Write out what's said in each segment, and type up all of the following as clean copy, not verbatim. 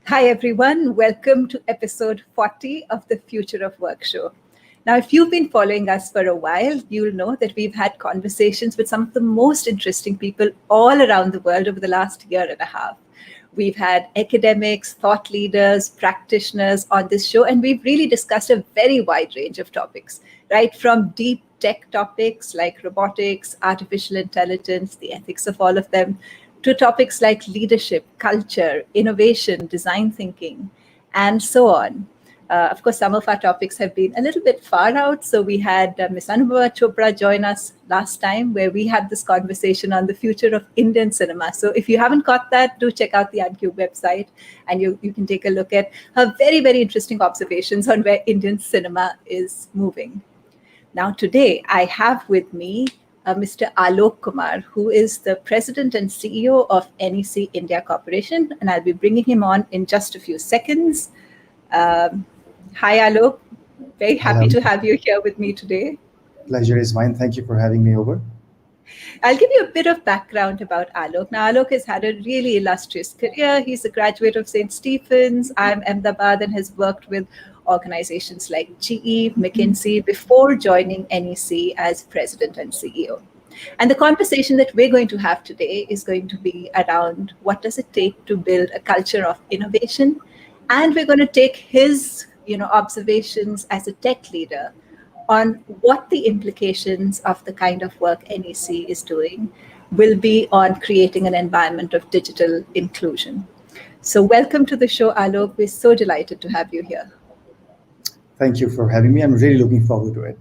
Hi, everyone. Welcome to episode 40 of the Future of Work show. Now, if you've been following us for a while, you'll know that we've had conversations with some of the most interesting people all around the world over the last year and a half. We've had academics, thought leaders, practitioners on this show, and we've really discussed a very wide range of topics, right from deep tech topics like robotics, artificial intelligence, the ethics of all of them, to topics like leadership, culture, innovation, design thinking, and so on. Of course, some of our topics have been a little bit far out. So we had Ms. Anubhava Chopra join us last time, where we had this conversation on the future of Indian cinema. So if you haven't got that, do check out the Uncube website, and you can take a look at her very, very interesting observations on where Indian cinema is moving. Now, today, I have with me Mr. Aalok Kumar, who is the President and CEO of NEC India Corporation, and I'll be bringing him on in just a few seconds. Hi, Aalok. Very happy to have you here with me today. Pleasure is mine. Thank you for having me over. I'll give you a bit of background about Aalok. Now, Aalok has had a really illustrious career. He's a graduate of St. Stephen's, IIM Ahmedabad, and has worked with organizations like GE, McKinsey, before joining NEC as president and CEO. And the conversation that we're going to have today is going to be around what does it take to build a culture of innovation. And we're going to take his observations as a tech leader on what the implications of the kind of work NEC is doing will be on creating an environment of digital inclusion. So welcome to the show, Aalok. We're so delighted to have you here. Thank you for having me. I'm really looking forward to it.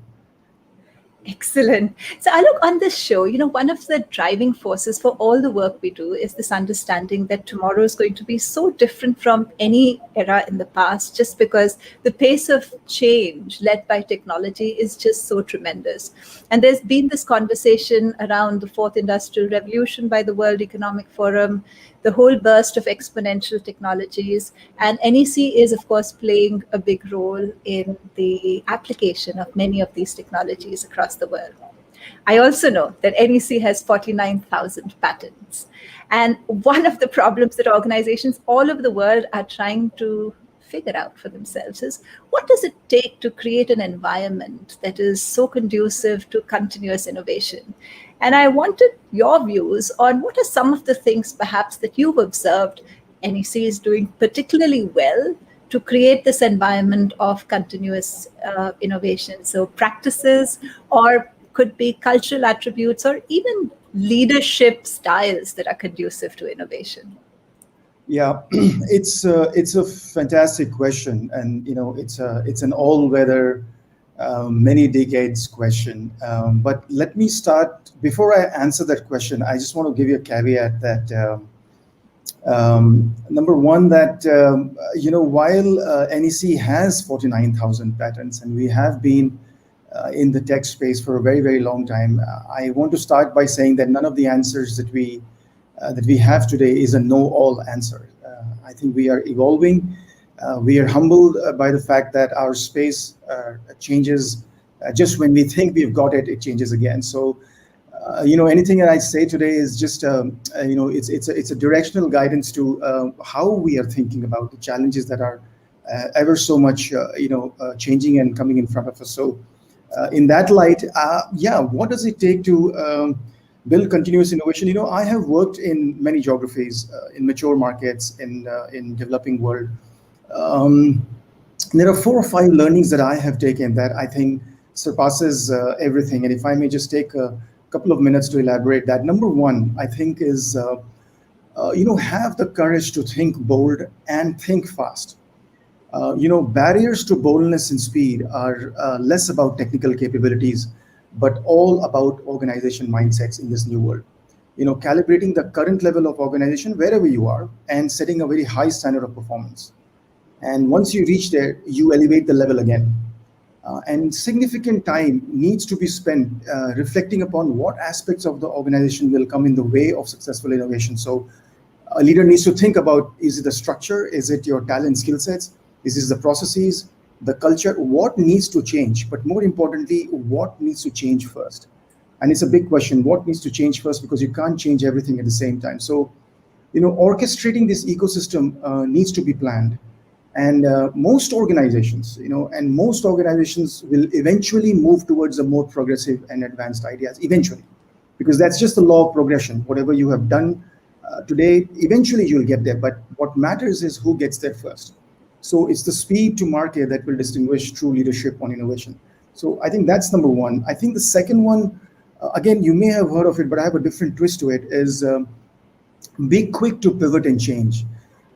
Excellent. So Aalok, on this show, one of the driving forces for all the work we do is this understanding that tomorrow is going to be so different from any era in the past, just because the pace of change led by technology is just so tremendous. And there's been this conversation around the fourth industrial revolution by the World Economic Forum, the whole burst of exponential technologies. And NEC is, of course, playing a big role in the application of many of these technologies across the world. I also know that NEC has 49,000 patents. And one of the problems that organizations all over the world are trying to figure out for themselves is, what does it take to create an environment that is so conducive to continuous innovation? And I wanted your views on what are some of the things perhaps that you've observed NEC is doing particularly well to create this environment of continuous innovation. So practices, or could be cultural attributes, or even leadership styles that are conducive to innovation. Yeah, it's a fantastic question, and it's an all-weather, many decades question. But let me start. Before I answer that question, I just want to give you a caveat that number one, that while NEC has 49,000 patents, and we have been in the tech space for a very, very long time, I want to start by saying that none of the answers that we have today is a know-all answer. I think we are evolving. We are humbled by the fact that our space changes. Just when we think we've got it, it changes again. So, anything that I say today is just, it's a directional guidance to how we are thinking about the challenges that are ever so much, changing and coming in front of us. So, in that light, what does it take to build continuous innovation? I have worked in many geographies, in mature markets, in developing world. There are 4 or 5 learnings that I have taken that I think surpasses everything. And if I may just take a couple of minutes to elaborate that. Number one, I think, is have the courage to think bold and think fast. Barriers to boldness and speed are less about technical capabilities, but all about organization mindsets in this new world. Calibrating the current level of organization wherever you are and setting a very high standard of performance. And once you reach there, you elevate the level again. And significant time needs to be spent reflecting upon what aspects of the organization will come in the way of successful innovation. So a leader needs to think about, is it the structure? Is it your talent skill sets? Is it the processes, the culture? What needs to change? But more importantly, what needs to change first? And it's a big question, what needs to change first? Because you can't change everything at the same time. So orchestrating this ecosystem needs to be planned. And most organizations will eventually move towards a more progressive and advanced ideas eventually, because that's just the law of progression. Whatever you have done today, eventually you'll get there. But what matters is who gets there first. So it's the speed to market that will distinguish true leadership on innovation. So I think that's number one. I think the second one, again, you may have heard of it, but I have a different twist to it, is be quick to pivot and change.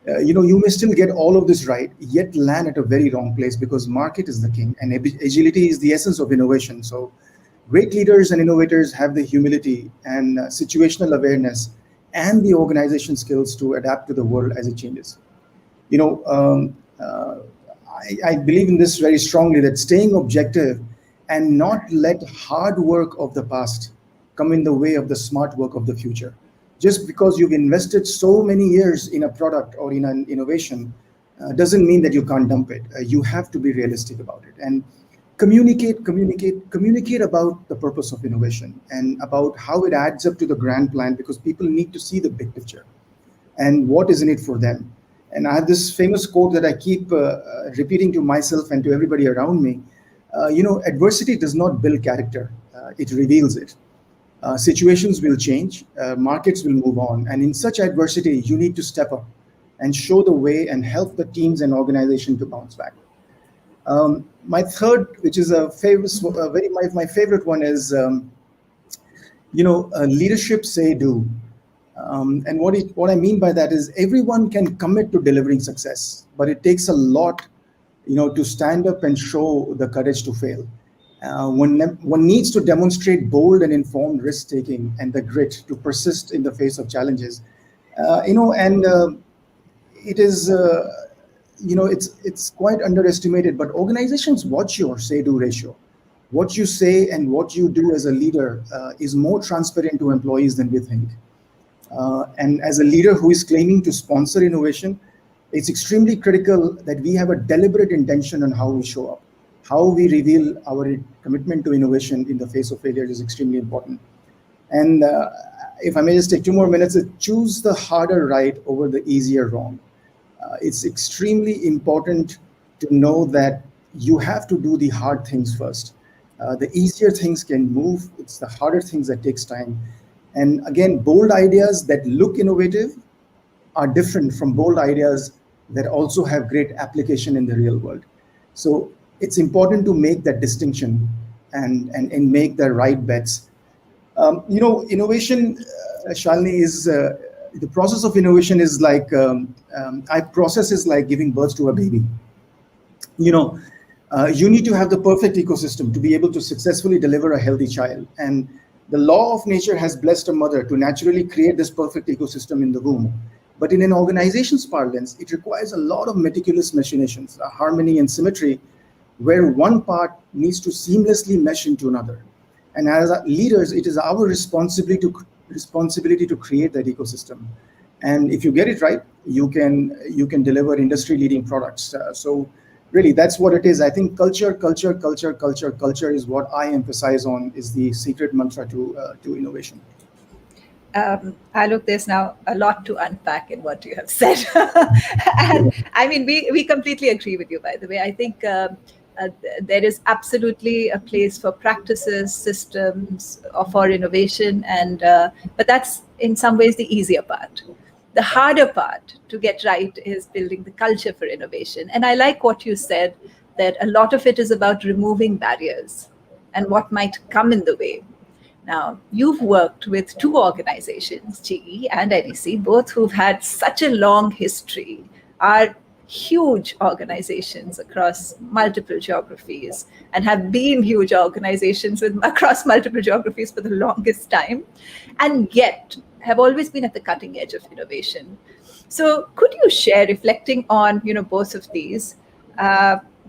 You may still get all of this right, yet land at a very wrong place, because market is the king and agility is the essence of innovation. So great leaders and innovators have the humility and situational awareness and the organization skills to adapt to the world as it changes. You know, I believe in this very strongly, that staying objective and not let hard work of the past come in the way of the smart work of the future. Just because you've invested so many years in a product or in an innovation doesn't mean that you can't dump it. You have to be realistic about it and communicate about the purpose of innovation and about how it adds up to the grand plan, because people need to see the big picture and what is in it for them. And I have this famous quote that I keep repeating to myself and to everybody around me. Adversity does not build character, it reveals it. Situations will change, markets will move on, and in such adversity, you need to step up and show the way and help the teams and organization to bounce back. My third, which is a favorite, my favorite one, is leadership say do. And what I mean by that is everyone can commit to delivering success, but it takes a lot, to stand up and show the courage to fail. One needs to demonstrate bold and informed risk taking and the grit to persist in the face of challenges. It is, it's quite underestimated, but organizations watch your say-do ratio. What you say and what you do as a leader is more transparent to employees than we think. And as a leader who is claiming to sponsor innovation, it's extremely critical that we have a deliberate intention on how we show up. How we reveal our commitment to innovation in the face of failure is extremely important. And if I may just take 2 more minutes, choose the harder right over the easier wrong. It's extremely important to know that you have to do the hard things first. The easier things can move. It's the harder things that takes time. And again, bold ideas that look innovative are different from bold ideas that also have great application in the real world. So it's important to make that distinction and make the right bets. Innovation, Shalini, is the process of innovation is like process is like giving birth to a baby. You need to have the perfect ecosystem to be able to successfully deliver a healthy child. And the law of nature has blessed a mother to naturally create this perfect ecosystem in the womb. But in an organization's parlance, it requires a lot of meticulous machinations, harmony and symmetry, where one part needs to seamlessly mesh into another. And as leaders, it is our responsibility to create that ecosystem. And if you get it right, you can deliver industry-leading products. So really, that's what it is. I think culture is what I emphasize on, is the secret mantra to innovation. Alok, there's now a lot to unpack in what you have said. And I mean, we completely agree with you, by the way. I think there is absolutely a place for practices, systems, or for innovation, but that's in some ways the easier part. The harder part to get right is building the culture for innovation. And I like what you said, that a lot of it is about removing barriers and what might come in the way. Now, you've worked with 2 organizations, GE and NEC, both who've had such a long history, are huge organizations across multiple geographies, and have been huge organizations across multiple geographies for the longest time, and yet have always been at the cutting edge of innovation. So could you share, reflecting on both of these,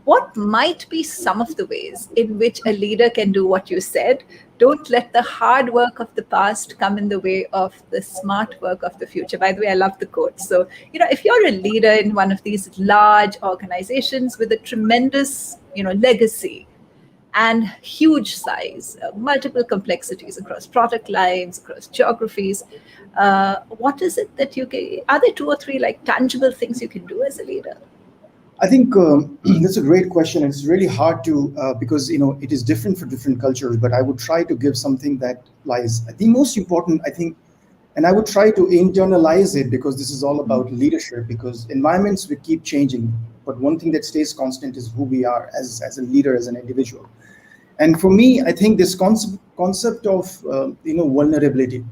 what might be some of the ways in which a leader can do what you said? Don't let the hard work of the past come in the way of the smart work of the future. By the way, I love the quote. So, if you're a leader in one of these large organizations with a tremendous, legacy, and huge size, multiple complexities across product lines, across geographies. What is it that you can, are there two or three like tangible things you can do as a leader? I think that's a great question. It's really hard to because it is different for different cultures. But I would try to give something that lies. The most important, I think, and I would try to internalize it because this is all about leadership. Because environments will keep changing, but one thing that stays constant is who we are as a leader, as an individual. And for me, I think this concept of vulnerability.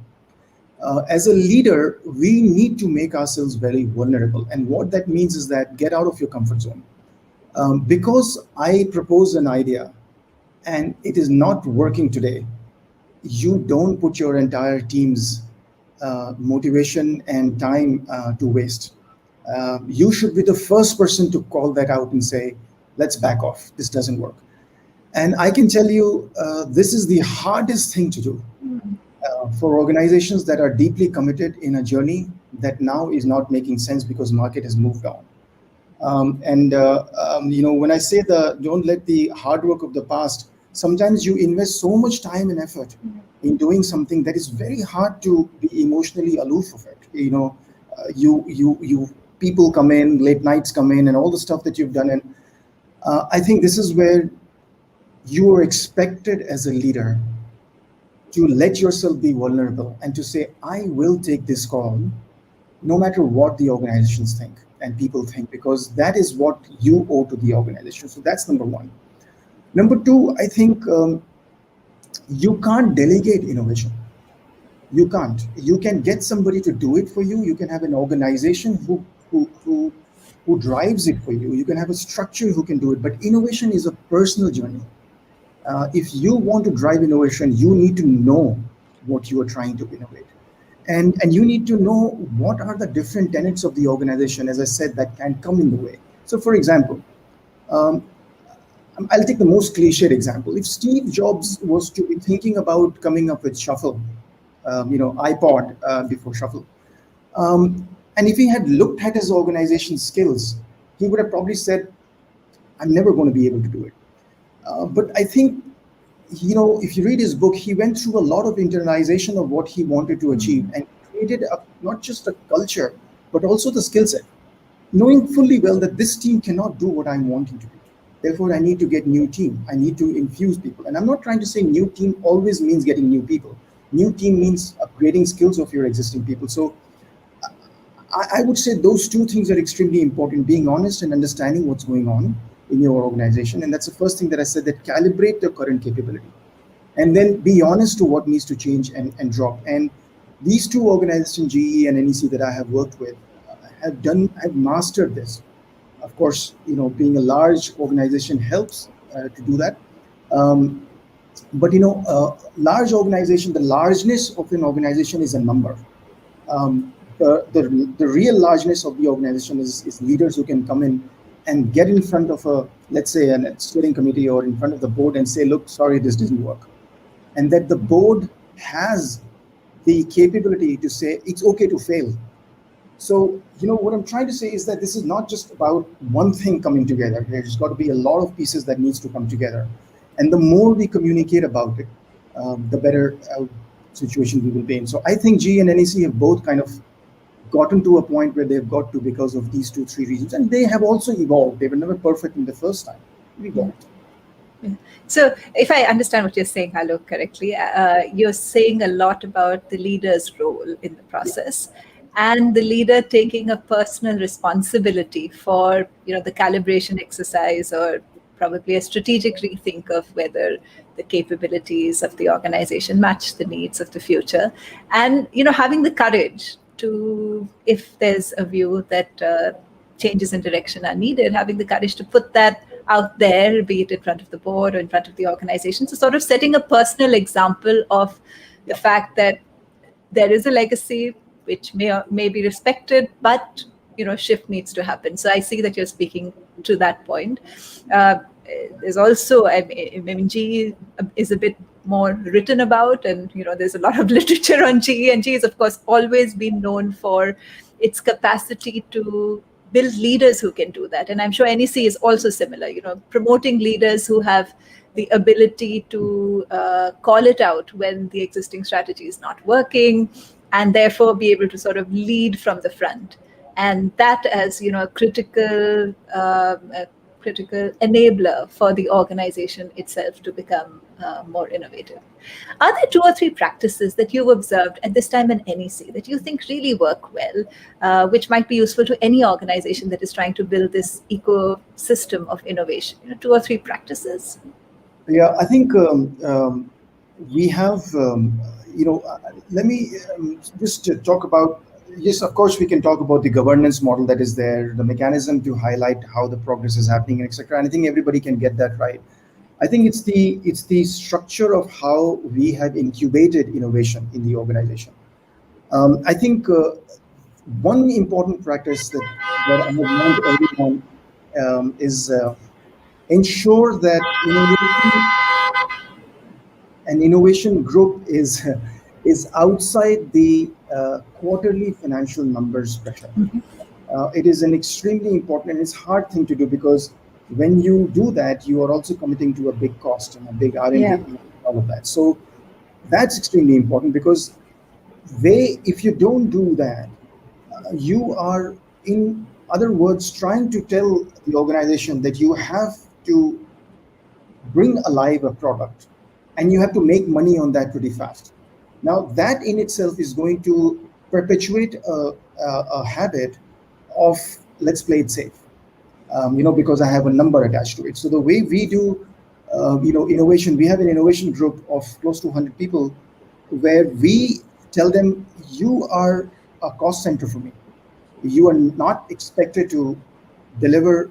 As a leader, we need to make ourselves very vulnerable. And what that means is that get out of your comfort zone. Because I propose an idea and it is not working today, you don't put your entire team's motivation and time to waste. You should be the first person to call that out and say, let's back off. This doesn't work. And I can tell you, this is the hardest thing to do for organizations that are deeply committed in a journey that now is not making sense because market has moved on. When I say don't let the hard work of the past, sometimes you invest so much time and effort in doing something that is very hard to be emotionally aloof of it. You people come in, late nights come in, and all the stuff that you've done. And I think this is where you are expected as a leader to let yourself be vulnerable and to say, I will take this call no matter what the organizations think and people think, because that is what you owe to the organization. So that's number one. Number two, I think you can't delegate innovation. You can't. You can get somebody to do it for you. You can have an organization who drives it for you. You can have a structure who can do it. But innovation is a personal journey. If you want to drive innovation, you need to know what you are trying to innovate. And you need to know what are the different tenets of the organization, as I said, that can come in the way. So for example, I'll take the most cliched example. If Steve Jobs was to be thinking about coming up with Shuffle, iPod before Shuffle, and if he had looked at his organization's skills, he would have probably said, I'm never going to be able to do it. But I think, if you read his book, he went through a lot of internalization of what he wanted to achieve and created not just a culture, but also the skill set, knowing fully well that this team cannot do what I'm wanting to do. Therefore, I need to get new team. I need to infuse people. And I'm not trying to say new team always means getting new people. New team means upgrading skills of your existing people. So I would say those two things are extremely important, being honest and understanding what's going on in your organization. And that's the first thing that I said, that calibrate the current capability. And then be honest to what needs to change and drop. And these two organizations, GE and NEC, that I have worked with, have mastered this. Of course, being a large organization helps to do that. But large organization, the largeness of an organization is a number. The real largeness of the organization is leaders who can come in and get in front of let's say, a steering committee or in front of the board and say, look, sorry, this doesn't work. And that the board has the capability to say, it's okay to fail. So, what I'm trying to say is that this is not just about one thing coming together. There's got to be a lot of pieces that needs to come together. And the more we communicate about it, the better situation we will be in. So I think GE and NEC have both kind of gotten to a point where they've got to because of these 2-3 reasons. And they have also evolved. They were never perfect in the first time. We evolved. Yeah. So if I understand what you're saying, Aalok, correctly, you're saying a lot about the leader's role in the process. Yeah. And the leader taking a personal responsibility for, the calibration exercise, or probably a strategic rethink of whether the capabilities of the organization match the needs of the future. And, having the courage to, if there's a view that changes in direction are needed, having the courage to put that out there, be it in front of the board or in front of the organization. So sort of setting a personal example of the fact that there is a legacy which may be respected, but shift needs to happen. So I see that you're speaking to that point. There's also, GE is a bit more written about, and there's a lot of literature on GE, and GE has of course always been known for its capacity to build leaders who can do that. And I'm sure NEC is also similar, promoting leaders who have the ability to call it out when the existing strategy is not working, and therefore be able to sort of lead from the front. And that as, a critical enabler for the organization itself to become more innovative. Are there two or three practices that you've observed at this time in NEC that you think really work well, which might be useful to any organization that is trying to build this ecosystem of innovation? Two or three practices? Yeah, I think we have, let me just talk about, yes, of course, we can talk about the governance model that is there, the mechanism to highlight how the progress is happening, etc. And I think everybody can get that right. I think it's the structure of how we have incubated innovation in the organization. I think one important practice that I have learned early on is ensure that an innovation group is outside the quarterly financial numbers pressure. It is an extremely important and it's hard thing to do, because when you do that, you are also committing to a big cost and a big R&D, Yeah. all of that. So that's extremely important, because if you don't do that, you are, in other words, trying to tell the organization that you have to bring alive a product and you have to make money on that pretty fast. Now, that in itself is going to perpetuate a habit of, let's play it safe, because I have a number attached to it. So the way we do, innovation, we have an innovation group of close to 100 people where we tell them, you are a cost center for me. You are not expected to deliver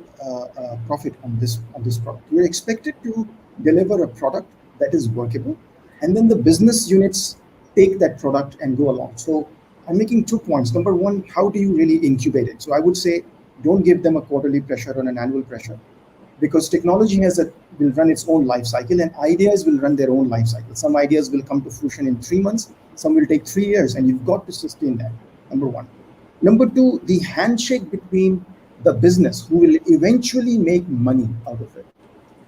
profit on this product. You're expected to deliver a product that is workable, and then the business units take that product and go along. So I'm making 2 points. Number one, how do you really incubate it? So I would say, don't give them a quarterly pressure or an annual pressure, because technology will run its own life cycle, and ideas will run their own life cycle. Some ideas will come to fruition in 3 months, some will take 3 years, and you've got to sustain that. Number one. Number two, the handshake between the business, who will eventually make money out of it,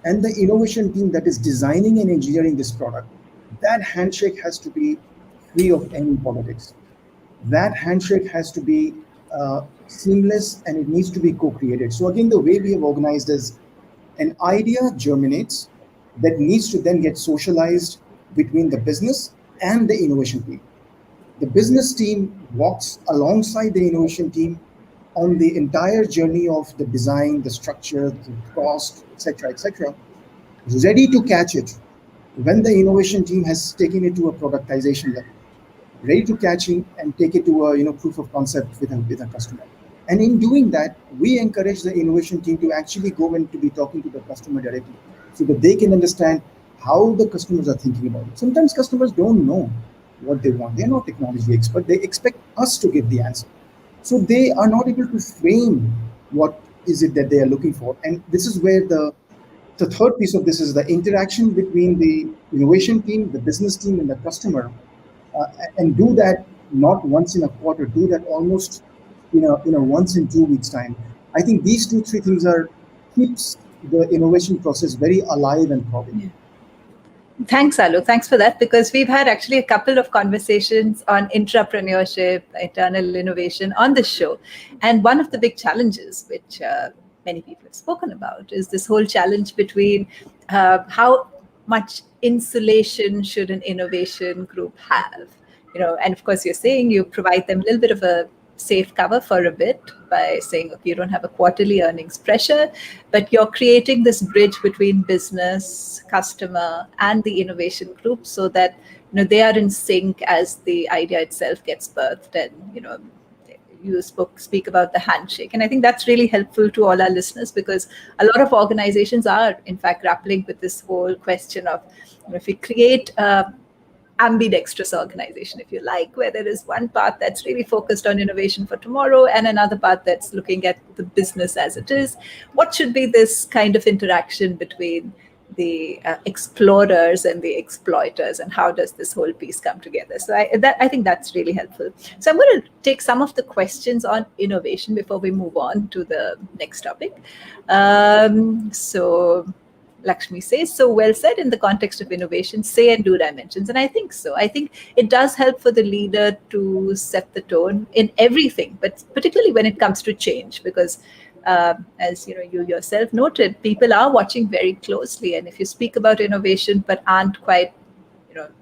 and the innovation team that is designing and engineering this product, that handshake has to be free of any politics. That handshake has to be seamless, and it needs to be co-created. So again, the way we have organized is, an idea germinates that needs to then get socialized between the business and the innovation team. The business team walks alongside the innovation team on the entire journey of the design, the structure, the cost, etc., ready to catch it when the innovation team has taken it to a productization level, ready to catch it and take it to a proof of concept with a customer. And in doing that, we encourage the innovation team to actually go and to be talking to the customer directly, so that they can understand how the customers are thinking about it. Sometimes customers don't know what they want. They're not technology experts. They expect us to give the answer. So they are not able to frame what is it that they are looking for. And this is where the third piece of this is the interaction between the innovation team, the business team, and the customer, and do that not once in a quarter, do that almost once in 2 weeks time. I think these 2-3 things keeps the innovation process very alive and throbbing. Yeah. Thanks, Aalok. Thanks for that, because we've had actually a couple of conversations on intrapreneurship, internal innovation on this show. And one of the big challenges, which many people have spoken about, is this whole challenge between how much insulation should an innovation group have. And of course, you're saying you provide them a little bit of a safe cover for a bit by saying, okay, you don't have a quarterly earnings pressure, but you're creating this bridge between business, customer, and the innovation group, so that they are in sync as the idea itself gets birthed. And you speak about the handshake, and I think that's really helpful to all our listeners, because a lot of organizations are in fact grappling with this whole question of, if we create ambidextrous organization, if you like, where there is one part that's really focused on innovation for tomorrow and another part that's looking at the business as it is. What should be this kind of interaction between the explorers and the exploiters, and how does this whole piece come together? So I think that's really helpful. So I'm going to take some of the questions on innovation before we move on to the next topic. So Lakshmi says, so well said in the context of innovation, say and do dimensions. And I think so. I think it does help for the leader to set the tone in everything, but particularly when it comes to change, because as you yourself noted, people are watching very closely. And if you speak about innovation but aren't quite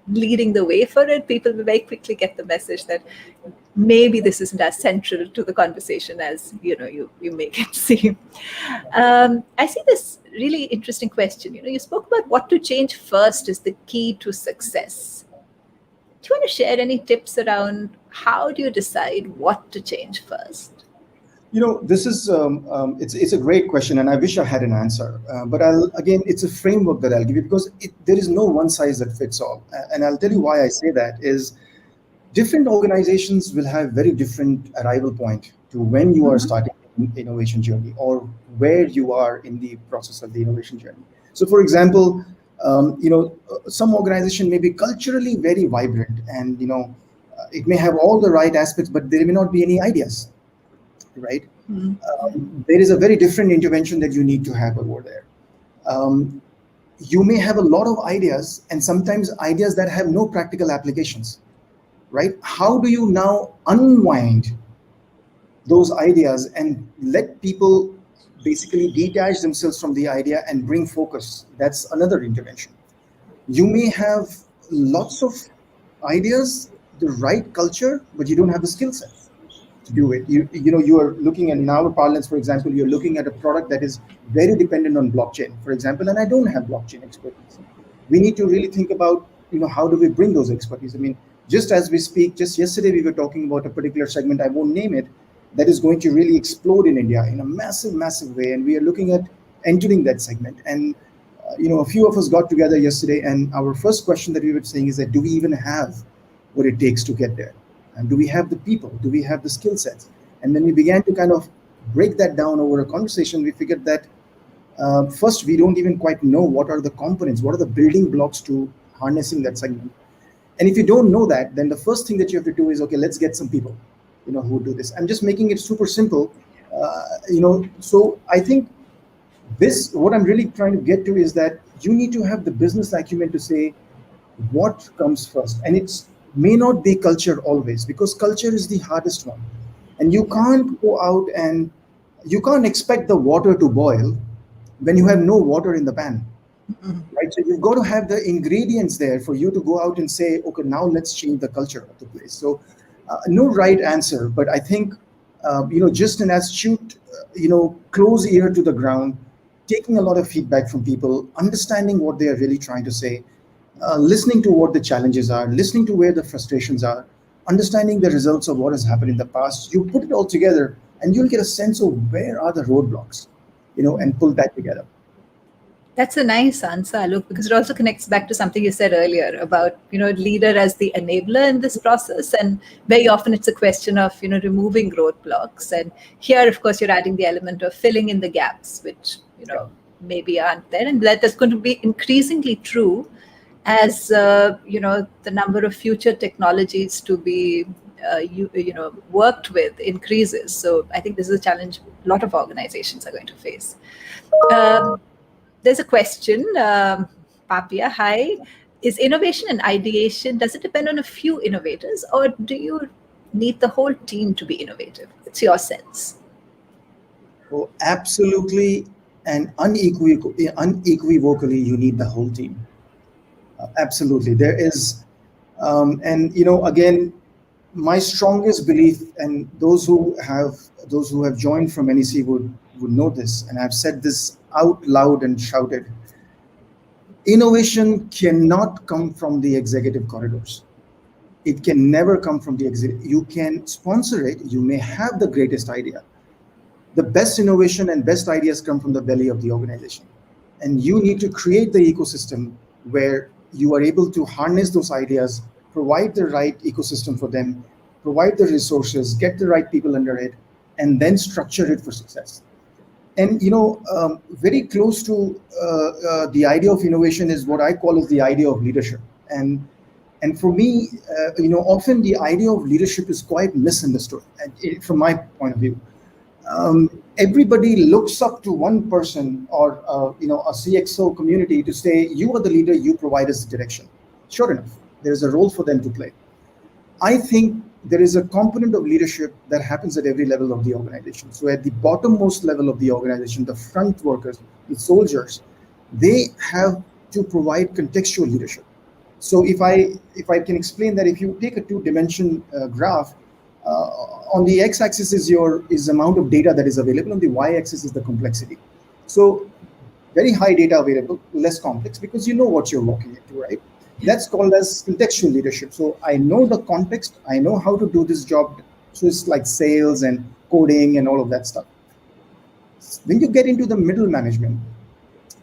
leading the way for it, people will very quickly get the message that maybe this isn't as central to the conversation as you make it seem. I see this really interesting question. You spoke about what to change first is the key to success. Do you want to share any tips around how do you decide what to change first? This is it's a great question, and I wish I had an answer. But it's a framework that I'll give you, because there is no one size that fits all. And I'll tell you why I say that is different organizations will have very different arrival point to when you are starting an innovation journey, or where you are in the process of the innovation journey. So, for example, some organization may be culturally very vibrant, and it may have all the right aspects, but there may not be any ideas. Right? There is a very different intervention that you need to have over there. You may have a lot of ideas, and sometimes ideas that have no practical applications. Right? How do you now unwind those ideas and let people basically detach themselves from the idea and bring focus? That's another intervention. You may have lots of ideas, the right culture, but you don't have the skill set to do it. You are looking at, in our parlance, for example, you're looking at a product that is very dependent on blockchain, for example, and I don't have blockchain expertise. We need to really think about, how do we bring those expertise? I mean, just as we speak, just yesterday we were talking about a particular segment, I won't name it, that is going to really explode in India in a massive, massive way, and we are looking at entering that segment. And a few of us got together yesterday, and our first question that we were saying is that, do we even have what it takes to get there? And do we have the people? Do we have the skill sets? And then we began to kind of break that down over a conversation. We figured that first, we don't even quite know what are the components, what are the building blocks to harnessing that segment. And if you don't know that, then the first thing that you have to do is, okay, let's get some people, who do this. I'm just making it super simple. So I think what I'm really trying to get to is that you need to have the business acumen to say what comes first. And it's may not be culture always, because culture is the hardest one. And you can't go out and you can't expect the water to boil when you have no water in the pan. Right? So you've got to have the ingredients there for you to go out and say, okay, now let's change the culture of the place. So no right answer, but I think, just an astute, close ear to the ground, taking a lot of feedback from people, understanding what they are really trying to say, listening to what the challenges are, listening to where the frustrations are, understanding the results of what has happened in the past. You put it all together and you'll get a sense of where are the roadblocks, and pull that together. That's a nice answer, Alok, because it also connects back to something you said earlier about, leader as the enabler in this process. And very often it's a question of, removing roadblocks. And here, of course, you're adding the element of filling in the gaps, which, maybe aren't there. And that is going to be increasingly true as, the number of future technologies to be, worked with increases. So I think this is a challenge a lot of organizations are going to face. There's a question, Papia, hi. Is innovation and ideation, does it depend on a few innovators, or do you need the whole team to be innovative? What's your sense? Oh, absolutely and unequivocally, you need the whole team. Absolutely. There is, and again, my strongest belief, and those who have joined from NEC would know this, and I've said this out loud and shouted. Innovation cannot come from the executive corridors. It can never come from the executive. You can sponsor it. You may have the greatest idea. The best innovation and best ideas come from the belly of the organization. And you need to create the ecosystem where you are able to harness those ideas, provide the right ecosystem for them, provide the resources, get the right people under it, and then structure it for success. And very close to the idea of innovation is what I call as the idea of leadership. And for me, often the idea of leadership is quite misunderstood from my point of view. everybody looks up to one person or a CXO community to say, you are the leader, you provide us the direction. Sure enough, there is a role for them to play. I think there is a component of leadership that happens at every level of the organization. So at the bottommost level of the organization, the front workers, the soldiers, they have to provide contextual leadership. So if I can explain that, if you take a two-dimension graph, on the x-axis is the amount of data that is available. On the y-axis is the complexity. So very high data available, less complex, because you know what you're walking into, right? That's called as contextual leadership. So I know the context, I know how to do this job. So it's like sales and coding and all of that stuff. When you get into the middle management,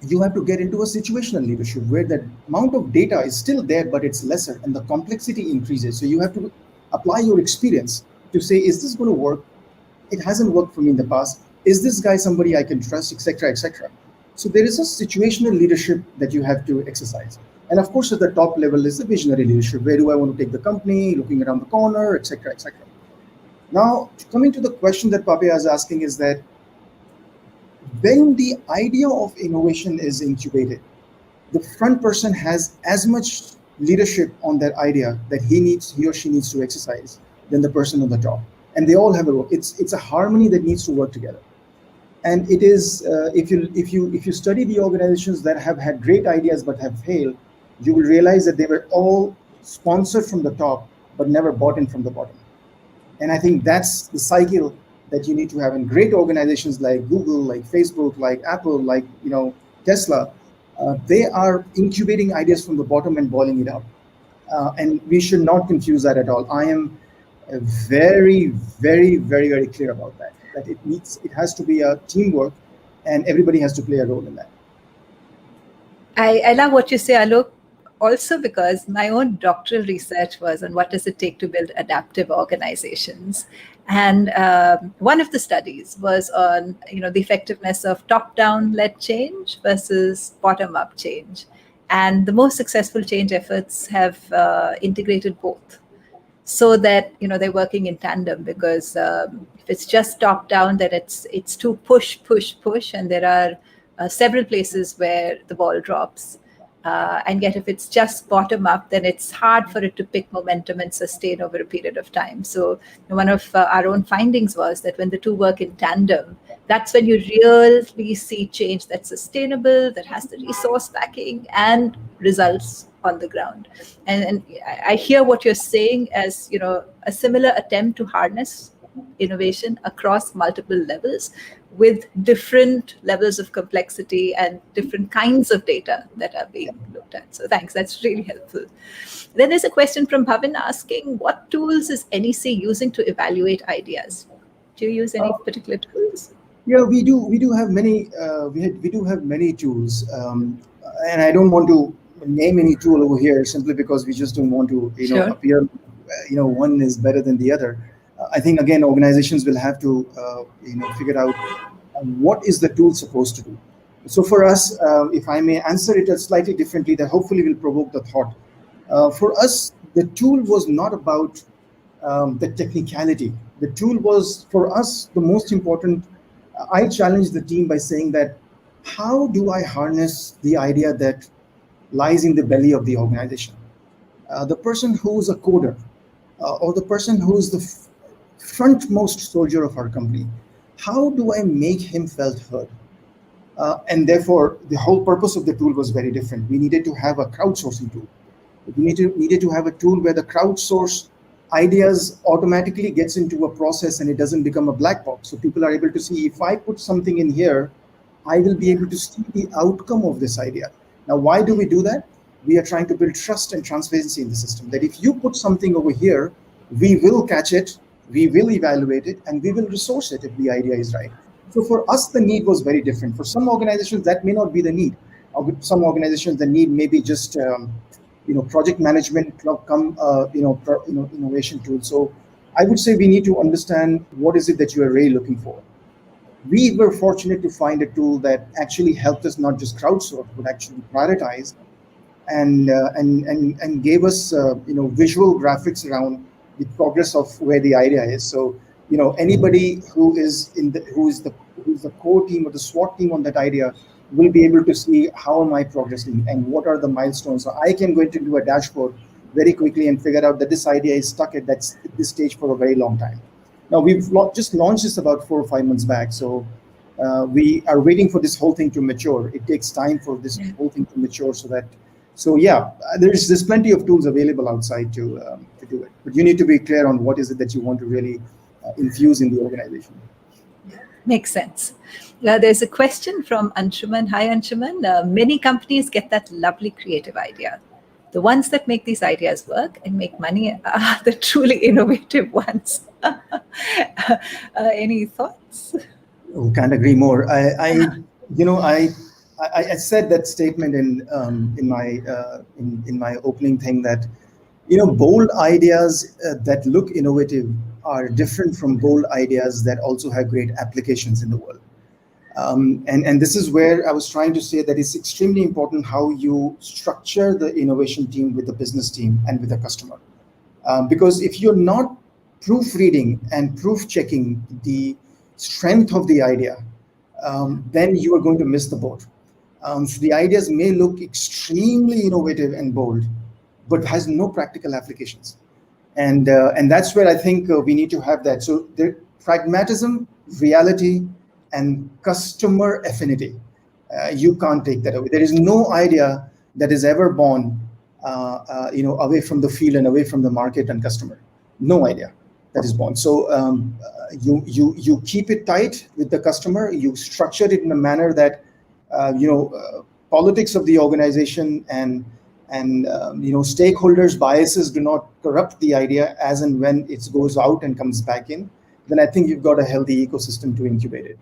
you have to get into a situational leadership where the amount of data is still there, but it's lesser and the complexity increases. So you have to apply your experience to say, is this going to work? It hasn't worked for me in the past. Is this guy somebody I can trust, etc., etc.? So there is a situational leadership that you have to exercise. And of course, at the top level is the visionary leadership. Where do I want to take the company, looking around the corner, etc., etc. Now, coming to the question that Papaya is asking is that when the idea of innovation is incubated, the front person has as much leadership on that idea that he or she needs to exercise than the person on the top, and they all have a role. It's a harmony that needs to work together. And it is if you study the organizations that have had great ideas but have failed, you will realize that they were all sponsored from the top but never bought in from the bottom. And I think that's the cycle that you need to have in great organizations like Google, like Facebook, like Apple, like Tesla. They are incubating ideas from the bottom and boiling it up. And we should not confuse that at all. I am very, very, very, very clear about that. That it has to be a teamwork, and everybody has to play a role in that. I love what you say, Alok, also because my own doctoral research was on what does it take to build adaptive organizations. And one of the studies was on the effectiveness of top-down led change versus bottom-up change. And the most successful change efforts have integrated both, so that they're working in tandem. Because if it's just top down, then it's too push, and there are several places where the ball drops. And yet, if it's just bottom up, then it's hard for it to pick momentum and sustain over a period of time. So one of our own findings was that when the two work in tandem, that's when you really see change that's sustainable, that has the resource backing and results on the ground. And I hear what you're saying as a similar attempt to harness innovation across multiple levels with different levels of complexity and different kinds of data that are being looked at. So thanks, that's really helpful. Then there's a question from Bhavin asking, what tools is NEC using to evaluate ideas? Do you use any particular tools? Yeah, we do. We do have many. We do have many tools, and I don't want to name any tool over here simply because we just don't want to, Sure. appear, one is better than the other. I think again, organizations will have to, figure out what is the tool supposed to do. So for us, if I may answer it slightly differently, that hopefully will provoke the thought. For us, the tool was not about the technicality. The tool was, for us, the most important. I challenged the team by saying that, how do I harness the idea that lies in the belly of the organization? The person who's a coder, or the person who's the frontmost soldier of our company, how do I make him felt heard? And therefore, the whole purpose of the tool was very different. We needed to have a crowdsourcing tool. We needed to have a tool where the crowdsource ideas automatically gets into a process and it doesn't become a black box. So people are able to see, if I put something in here, I will be able to see the outcome of this idea. Now, why do we do that? We are trying to build trust and transparency in the system, that if you put something over here, we will catch it, we will evaluate it, and we will resource it if the idea is right. So for us, the need was very different. For some organizations, that may not be the need. With some organizations, the need may be just project management, innovation tool. So I would say we need to understand what is it that you are really looking for. We were fortunate to find a tool that actually helped us not just crowdsource, but actually prioritize and gave us visual graphics around the progress of where the idea is. So Anybody who's the core team or the SWAT team on that idea will be able to see how am I progressing and what are the milestones. So I can go into do a dashboard very quickly and figure out that this idea is stuck at this stage for a very long time. Now we've just launched this about 4 or 5 months back, so we are waiting for this whole thing to mature. It takes time for this whole thing to mature, so yeah, there's plenty of tools available outside to do it, but you need to be clear on what is it that you want to really infuse in the organization. Makes sense. There's a question from Anshuman. Hi, Anshuman. Many companies get that lovely creative idea. The ones that make these ideas work and make money are the truly innovative ones. Any thoughts? Oh, can't agree more. I said that statement in my opening thing that bold ideas that look innovative are different from bold ideas that also have great applications in the world. And this is where I was trying to say that it's extremely important how you structure the innovation team with the business team and with the customer. Because if you're not proofreading and proof checking the strength of the idea, then you are going to miss the boat. So the ideas may look extremely innovative and bold, but has no practical applications. And that's where I think we need to have that. So the pragmatism, reality, and customer affinity. You can't take that away. There is no idea that is ever born, away from the field and away from the market and customer. No idea that is born. So you keep it tight with the customer. You structure it in a manner that politics of the organization and stakeholders' biases do not corrupt the idea as and when it goes out and comes back in. Then I think you've got a healthy ecosystem to incubate it.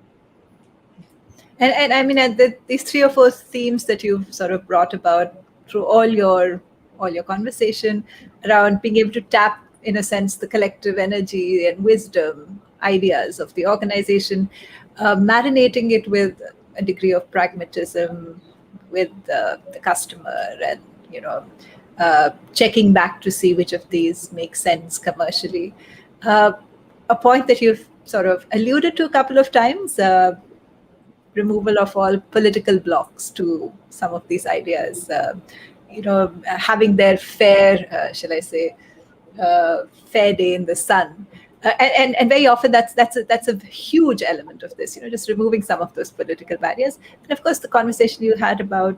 And I mean, these 3 or 4 themes that you've sort of brought about through all your conversation around being able to tap, in a sense, the collective energy and wisdom, ideas of the organization, marinating it with a degree of pragmatism with the customer, and checking back to see which of these make sense commercially. A point that you've sort of alluded to a couple of times. Removal of all political blocks to some of these ideas, having their fair, shall I say, fair day in the sun, and very often that's a huge element of this. Just removing some of those political barriers, and of course the conversation you had about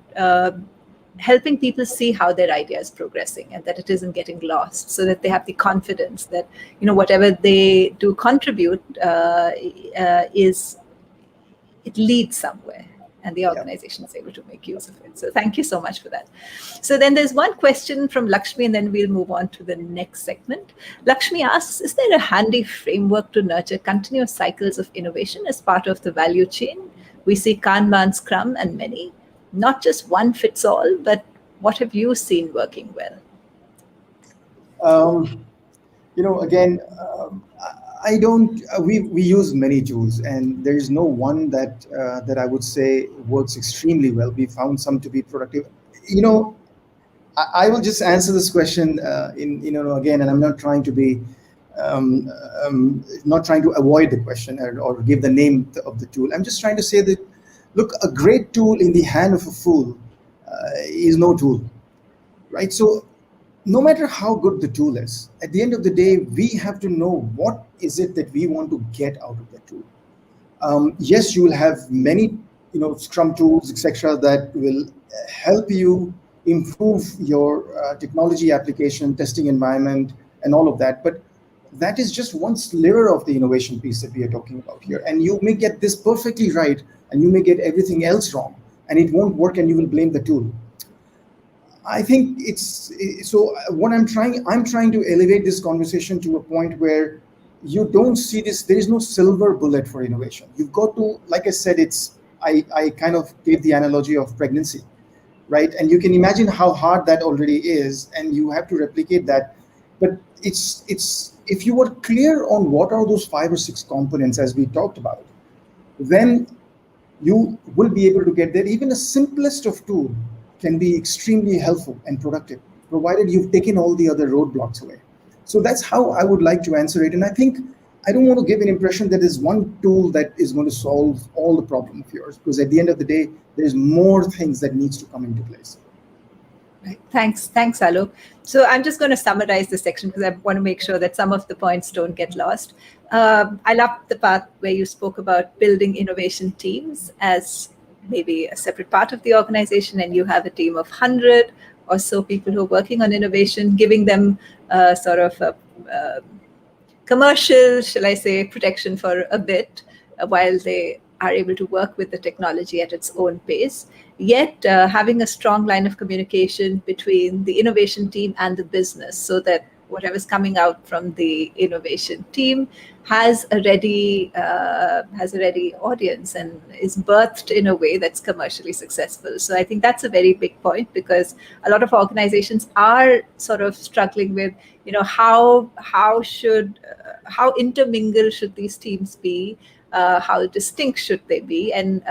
helping people see how their idea is progressing and that it isn't getting lost, so that they have the confidence that whatever they do contribute it leads somewhere, and the organization is able to make use of it. So thank you so much for that. So then there's one question from Lakshmi, and then we'll move on to the next segment. Lakshmi asks, is there a handy framework to nurture continuous cycles of innovation as part of the value chain? We see Kanban, Scrum, and many. Not just one fits all, but what have you seen working well? Again, I don't. We use many tools, and there is no one that I would say works extremely well. We found some to be productive. I will just answer this question again, and I'm not trying to be not trying to avoid the question or give the name of the tool. I'm just trying to say that, look, a great tool in the hand of a fool is no tool, right? So no matter how good the tool is, at the end of the day, we have to know what is it that we want to get out of that tool. Yes, you will have many, Scrum tools, etc., that will help you improve your technology application, testing environment, and all of that. But that is just one sliver of the innovation piece that we are talking about here. And you may get this perfectly right, and you may get everything else wrong, and it won't work, and you will blame the tool. I think so. What I'm trying to elevate this conversation to a point where you don't see this. There is no silver bullet for innovation. You've got to, like I said, I kind of gave the analogy of pregnancy, right? And you can imagine how hard that already is, and you have to replicate that. But it's if you were clear on what are those 5 or 6 components as we talked about, then you will be able to get there. Even the simplest of tool can be extremely helpful and productive, provided you've taken all the other roadblocks away. So that's how I would like to answer it. And I think I don't want to give an impression that there's one tool that is going to solve all the problem of yours, because at the end of the day, there's more things that needs to come into place. Right. Thanks, Alok. So I'm just going to summarize this section because I want to make sure that some of the points don't get lost. I love the part where you spoke about building innovation teams as maybe a separate part of the organization, and you have a team of 100 or so people who are working on innovation, giving them sort of a commercial, shall I say, protection for a bit while they are able to work with the technology at its own pace, yet having a strong line of communication between the innovation team and the business so that whatever's coming out from the innovation team has a ready audience and is birthed in a way that's commercially successful. So I think that's a very big point, because a lot of organizations are sort of struggling with, how intermingled should these teams be, how distinct should they be, and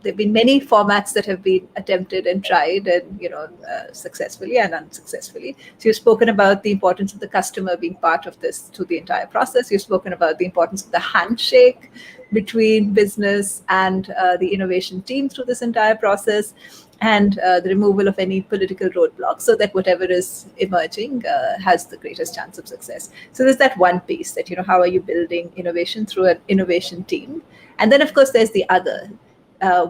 there have been many formats that have been attempted and tried, and successfully and unsuccessfully. So you've spoken about the importance of the customer being part of this through the entire process. You've spoken about the importance of the handshake between business and the innovation team through this entire process, and the removal of any political roadblocks so that whatever is emerging has the greatest chance of success. So there's that one piece that, how are you building innovation through an innovation team? And then, of course, there's the other,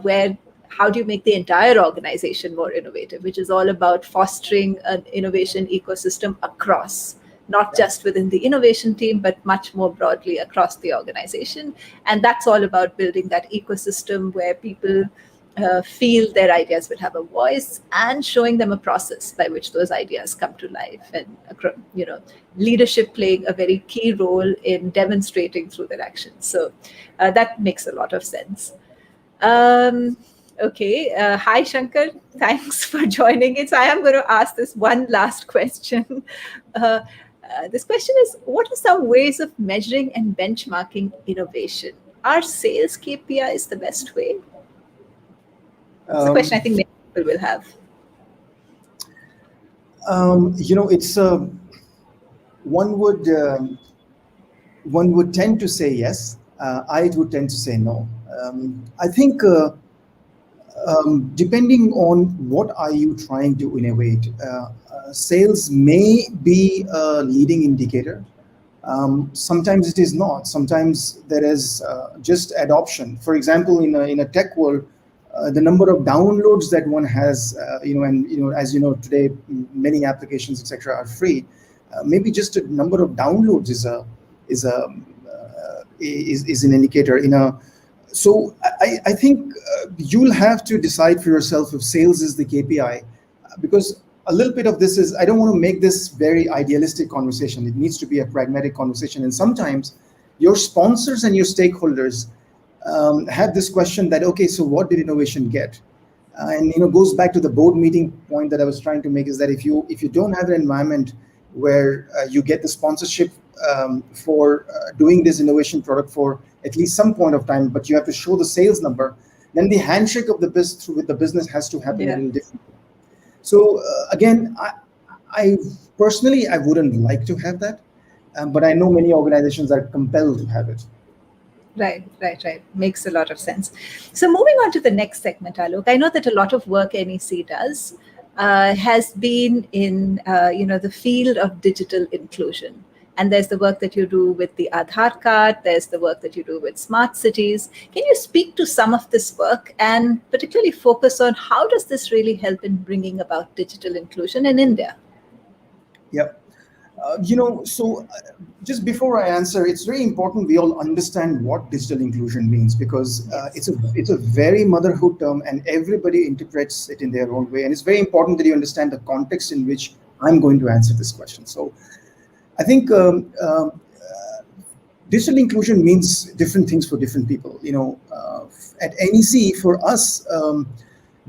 where how do you make the entire organization more innovative, which is all about fostering an innovation ecosystem across, not just within the innovation team, but much more broadly across the organization. And that's all about building that ecosystem where people feel their ideas will have a voice, and showing them a process by which those ideas come to life, and leadership playing a very key role in demonstrating through their actions. So that makes a lot of sense. Okay. Hi, Shankar. Thanks for joining in. So I am going to ask this one last question. This question is, what are some ways of measuring and benchmarking innovation? Are sales KPIs the best way? It's a question I think many people will have. It's one would tend to say yes. I would tend to say no. I think depending on what are you trying to innovate, sales may be a leading indicator. Sometimes it is not. Sometimes there is just adoption. For example, in a tech world, the number of downloads that one has, as you know, today many applications, etc., are free. Maybe just a number of downloads is an indicator. So I think you'll have to decide for yourself if sales is the KPI, because a little bit of this is, I don't want to make this very idealistic conversation. It needs to be a pragmatic conversation, and sometimes your sponsors and your stakeholders have this question that, okay, so what did innovation get? And goes back to the board meeting point that I was trying to make, is that if you don't have an environment where you get the sponsorship for doing this innovation product for at least some point of time, but you have to show the sales number, then the handshake of the business with the business has to happen a little differently. So again, I personally, I wouldn't like to have that, but I know many organizations are compelled to have it. Right. Makes a lot of sense. So moving on to the next segment, Alok, I know that a lot of work NEC does has been in the field of digital inclusion. And there's the work that you do with the Aadhaar card, there's the work that you do with smart cities. Can you speak to some of this work and particularly focus on how does this really help in bringing about digital inclusion in India? Yeah. So just before I answer, it's very important we all understand what digital inclusion means, because it's a very motherhood term and everybody interprets it in their own way. And it's very important that you understand the context in which I'm going to answer this question. So I think digital inclusion means different things for different people. At NEC, for us,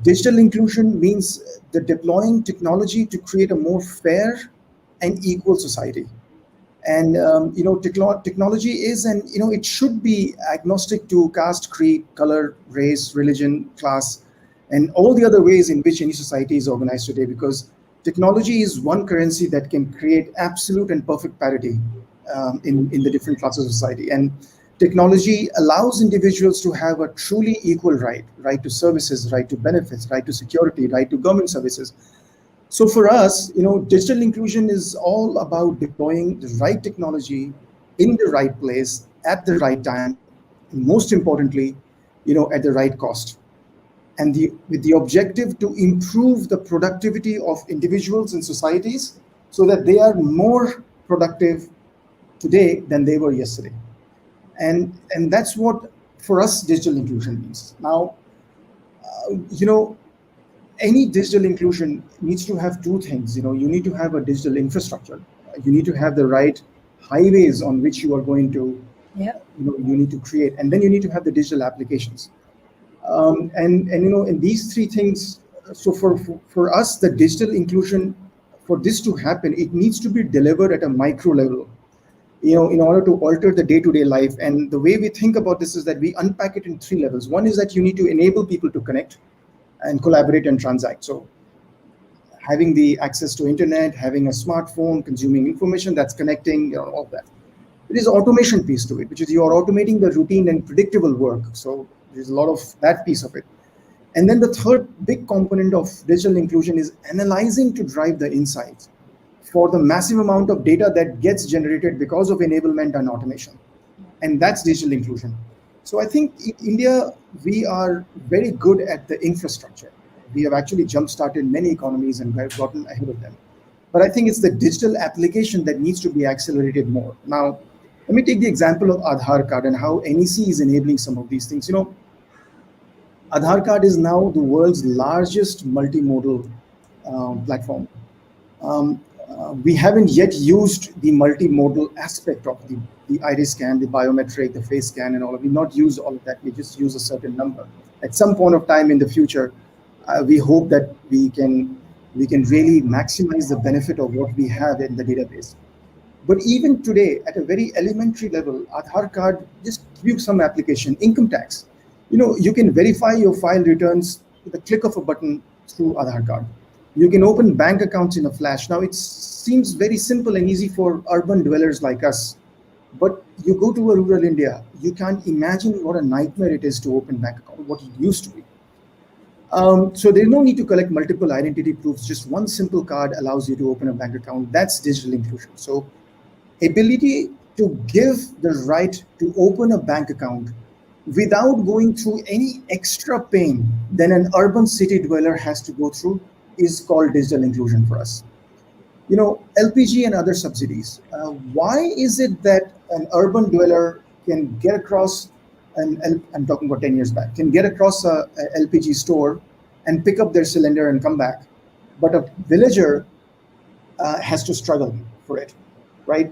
digital inclusion means the deploying technology to create a more fair and equal society. And technology is, and it should be agnostic to caste, creed, color, race, religion, class, and all the other ways in which any society is organized today, because technology is one currency that can create absolute and perfect parity in the different classes of society. And technology allows individuals to have a truly equal right to services, right to benefits, right to security, right to government services. So for us, digital inclusion is all about deploying the right technology in the right place at the right time, and most importantly, at the right cost. And with the objective to improve the productivity of individuals and societies so that they are more productive today than they were yesterday. And that's what for us digital inclusion means. Now, you know, any digital inclusion needs to have two things. You need to have a digital infrastructure. You need to have the right highways on which you are going to, Yeah. you need to create, and then you need to have the digital applications. And in these three things, so for us, the digital inclusion, for this to happen, it needs to be delivered at a micro level, in order to alter the day-to-day life. And the way we think about this is that we unpack it in three levels. One is that you need to enable people to connect and collaborate and transact. So having the access to internet, having a smartphone, consuming information, that's connecting, all that. There is automation piece to it, which is you are automating the routine and predictable work. So there's a lot of that piece of it. And then the third big component of digital inclusion is analyzing to drive the insights for the massive amount of data that gets generated because of enablement and automation. And that's digital inclusion. So I think in India, we are very good at the infrastructure. We have actually jump-started many economies and gotten ahead of them. But I think it's the digital application that needs to be accelerated more. Now, let me take the example of Aadhaar card and how NEC is enabling some of these things. Aadhaar card is now the world's largest multimodal platform. We haven't yet used the multimodal aspect of the iris scan, the biometric, the face scan, and all of it. We've not used all of that. We just use a certain number. At some point of time in the future, we hope that we can really maximize the benefit of what we have in the database. But even today, at a very elementary level, Aadhaar card, just give you some application, income tax. You can verify your file returns with a click of a button through Aadhaar card. You can open bank accounts in a flash. Now, it seems very simple and easy for urban dwellers like us. But you go to a rural India, you can't imagine what a nightmare it is to open bank account, what it used to be. So there's no need to collect multiple identity proofs. Just one simple card allows you to open a bank account. That's digital inclusion. So ability to give the right to open a bank account without going through any extra pain than an urban city dweller has to go through is called digital inclusion for us. LPG and other subsidies. Why is it that an urban dweller can get across, and I'm talking about 10 years back, can get across a LPG store and pick up their cylinder and come back, but a villager has to struggle for it, right?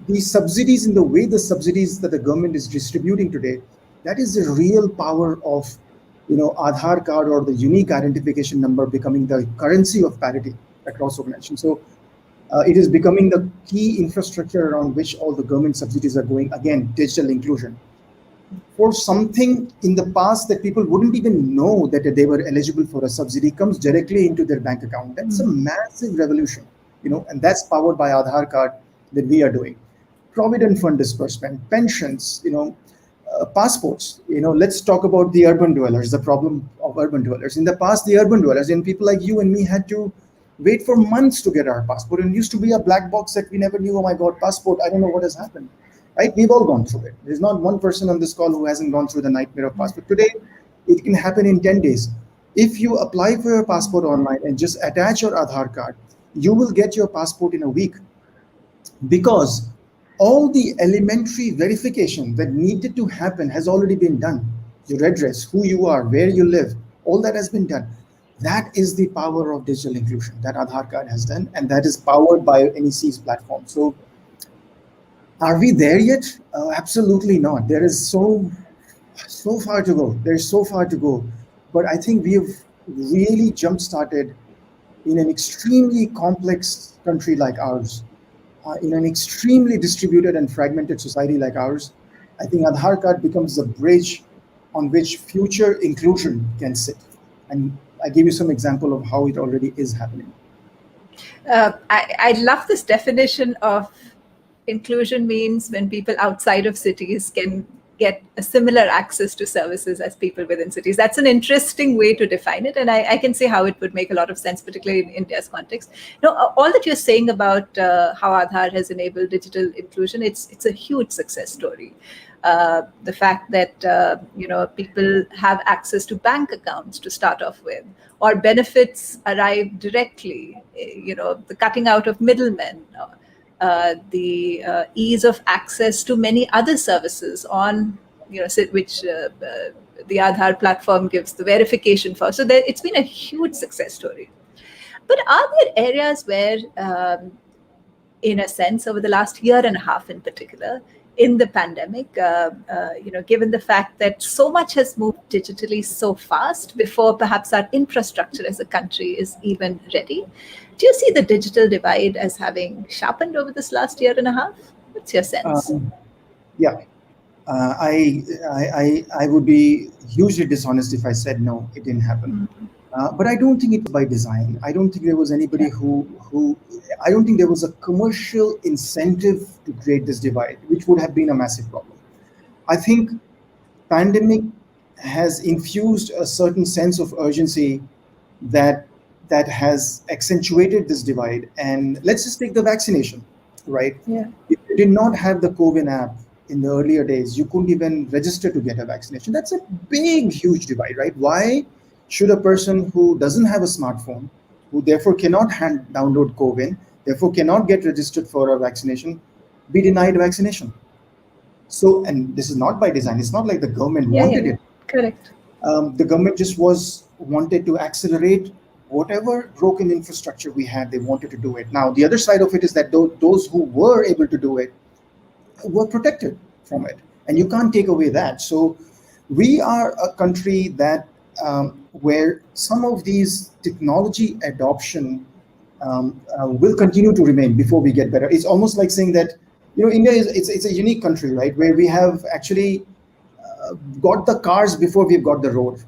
The subsidies, in the way the subsidies that the government is distributing today, that is the real power of Aadhaar card or the unique identification number becoming the currency of parity across organizations. So it is becoming the key infrastructure around which all the government subsidies are going. Again, digital inclusion. For something in the past that people wouldn't even know that they were eligible for a subsidy comes directly into their bank account. That's a massive revolution, and that's powered by Aadhaar card that we are doing. Provident fund disbursement, pensions, passports. Let's talk about the urban dwellers, the problem of urban dwellers. In the past, the urban dwellers and people like you and me had to wait for months to get our passport. And it used to be a black box that we never knew, oh my God, passport, I don't know what has happened. Right? We've all gone through it. There's not one person on this call who hasn't gone through the nightmare of passport. Today, it can happen in 10 days. If you apply for your passport online and just attach your Aadhaar card, you will get your passport in a week, because all the elementary verification that needed to happen has already been done. Your address, who you are, where you live, all that has been done. That is the power of digital inclusion that Aadhaar card has done, and that is powered by NEC's platform. So are we there yet? Absolutely not. There is so far to go. There's so far to go. But I think we have really jump-started in an extremely complex country like ours, in an extremely distributed and fragmented society like ours. I think Aadhaar card becomes the bridge on which future inclusion can sit. And I gave you some example of how it already is happening. I love this definition of inclusion means when people outside of cities can get a similar access to services as people within cities. That's an interesting way to define it, and I can see how it would make a lot of sense, particularly in India's context. All that you're saying about how Aadhaar has enabled digital inclusion, it's a huge success story. The fact that people have access to bank accounts to start off with, or benefits arrive directly, the cutting out of middlemen, the ease of access to many other services on, which the Aadhaar platform gives the verification for. So it's been a huge success story. But are there areas where, in a sense, over the last year and a half in particular, in the pandemic, given the fact that so much has moved digitally so fast before perhaps our infrastructure as a country is even ready, do you see the digital divide as having sharpened over this last year and a half? What's your sense? Yeah, I would be hugely dishonest if I said no, it didn't happen. But I don't think it was by design. I don't think there was anybody who I don't think there was a commercial incentive to create this divide, which would have been a massive problem. I think pandemic has infused a certain sense of urgency that has accentuated this divide. And let's just take the vaccination, right? Yeah. If you did not have the COVID app in the earlier days, you couldn't even register to get a vaccination. That's a big, huge divide, right? Why should a person who doesn't have a smartphone, who therefore cannot download COVID, therefore cannot get registered for a vaccination, be denied vaccination? So, and this is not by design. It's not like the government wanted it. Correct. The government just wanted to accelerate whatever broken infrastructure we had. They wanted to do it. Now, the other side of it is that those who were able to do it were protected from it, and you can't take away that. So, we are a country that where some of these technology adoption will continue to remain before we get better. It's almost like saying that, India it's a unique country, right, where we have actually got the cars before we've got the road.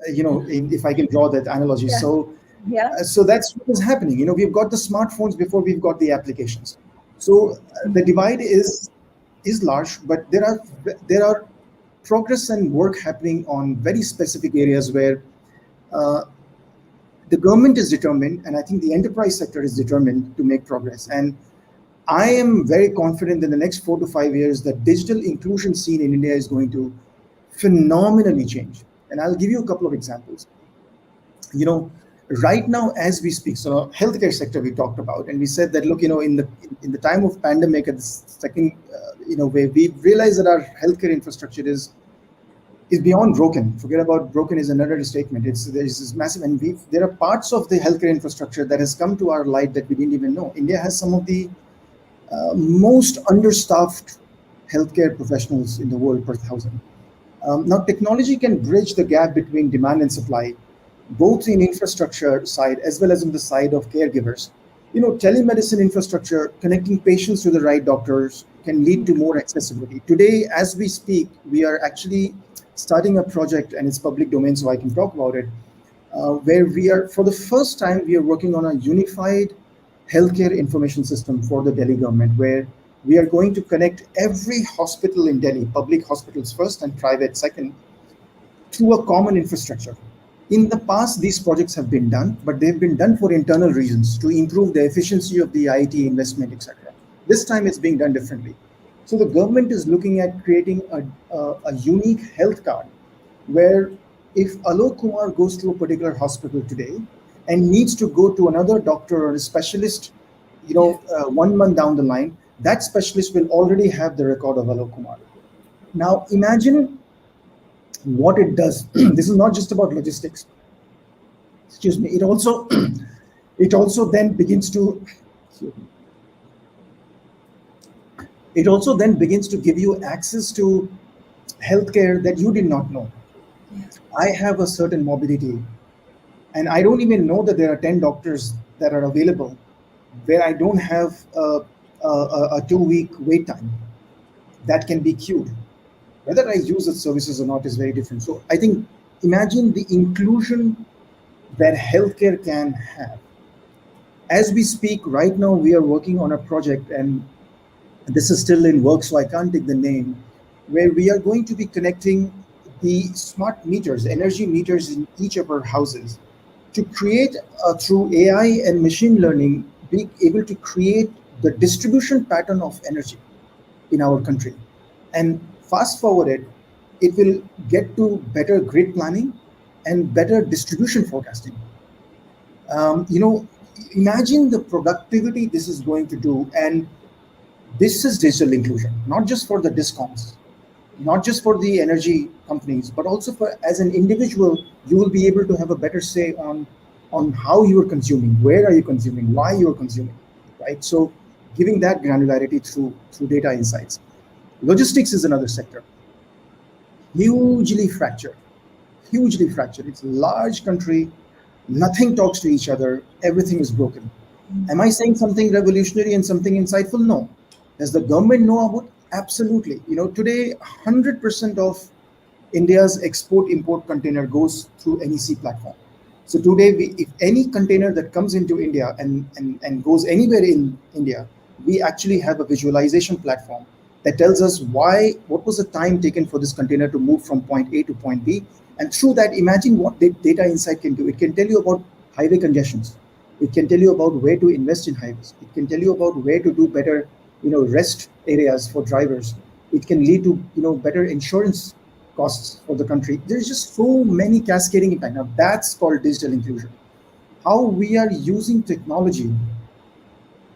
If I can draw that analogy. Yeah. So that's what is happening. We've got the smartphones before we've got the applications. So the divide is large, but there are progress and work happening on very specific areas where the government is determined, and I think the enterprise sector is determined to make progress. And I am very confident in the next 4 to 5 years that digital inclusion scene in India is going to phenomenally change. And I'll give you a couple of examples. Right now, as we speak, so healthcare sector we talked about, and we said that, look, in the time of pandemic, at the second wave, we realized that our healthcare infrastructure is beyond broken. Forget about broken is another statement. There's this massive, and there are parts of the healthcare infrastructure that has come to our light that we didn't even know. India has some of the most understaffed healthcare professionals in the world per thousand. Now, technology can bridge the gap between demand and supply, both in infrastructure side as well as on the side of caregivers. Telemedicine infrastructure, connecting patients to the right doctors, can lead to more accessibility. Today, as we speak, we are actually starting a project, and it's public domain, so I can talk about it, where we are, for the first time, we are working on a unified healthcare information system for the Delhi government, where we are going to connect every hospital in Delhi, public hospitals first and private second, through a common infrastructure. In the past, these projects have been done, but they've been done for internal reasons to improve the efficiency of the IT investment, etc. This time it's being done differently. So the government is looking at creating a unique health card where if Aalok Kumar goes to a particular hospital today and needs to go to another doctor or a specialist, 1 month down the line, that specialist will already have the record of Aalok Kumar. Now imagine what it does. This is not just about logistics. Excuse me. It also then begins to give you access to healthcare that you did not know. I have a certain mobility, and I don't even know that there are 10 doctors that are available where I don't have a 2-week wait time that can be queued. Whether I use the services or not is very different. So I think, imagine the inclusion that healthcare can have. As we speak right now, we are working on a project, and This is still in work, so I can't take the name, where we are going to be connecting the smart meters, energy meters in each of our houses to create, through AI and machine learning, be able to create the distribution pattern of energy in our country. And fast forward it, it will get to better grid planning and better distribution forecasting. You know, imagine the productivity this is going to do. And this is digital inclusion, not just for the discoms, not just for the energy companies, but also for as an individual, you will be able to have a better say on how you are consuming, where are you consuming, why you are consuming, right? So giving that granularity through data insights. Logistics is another sector, hugely fractured, hugely fractured. It's a large country, nothing talks to each other, everything is broken. Am I saying something revolutionary and something insightful? No. Does the government know about? Absolutely. You know, today 100% of India's export import container goes through NEC platform. So today, if any container that comes into India and goes anywhere in India, we actually have a visualization platform that tells us what was the time taken for this container to move from point A to point B. And through that, imagine what data insight can do. It can tell you about highway congestions. It can tell you about where to invest in highways. It can tell you about where to do better, rest areas for drivers. It can lead to, better insurance costs for the country. There's just so many cascading impact. Now that's called digital inclusion. How we are using technology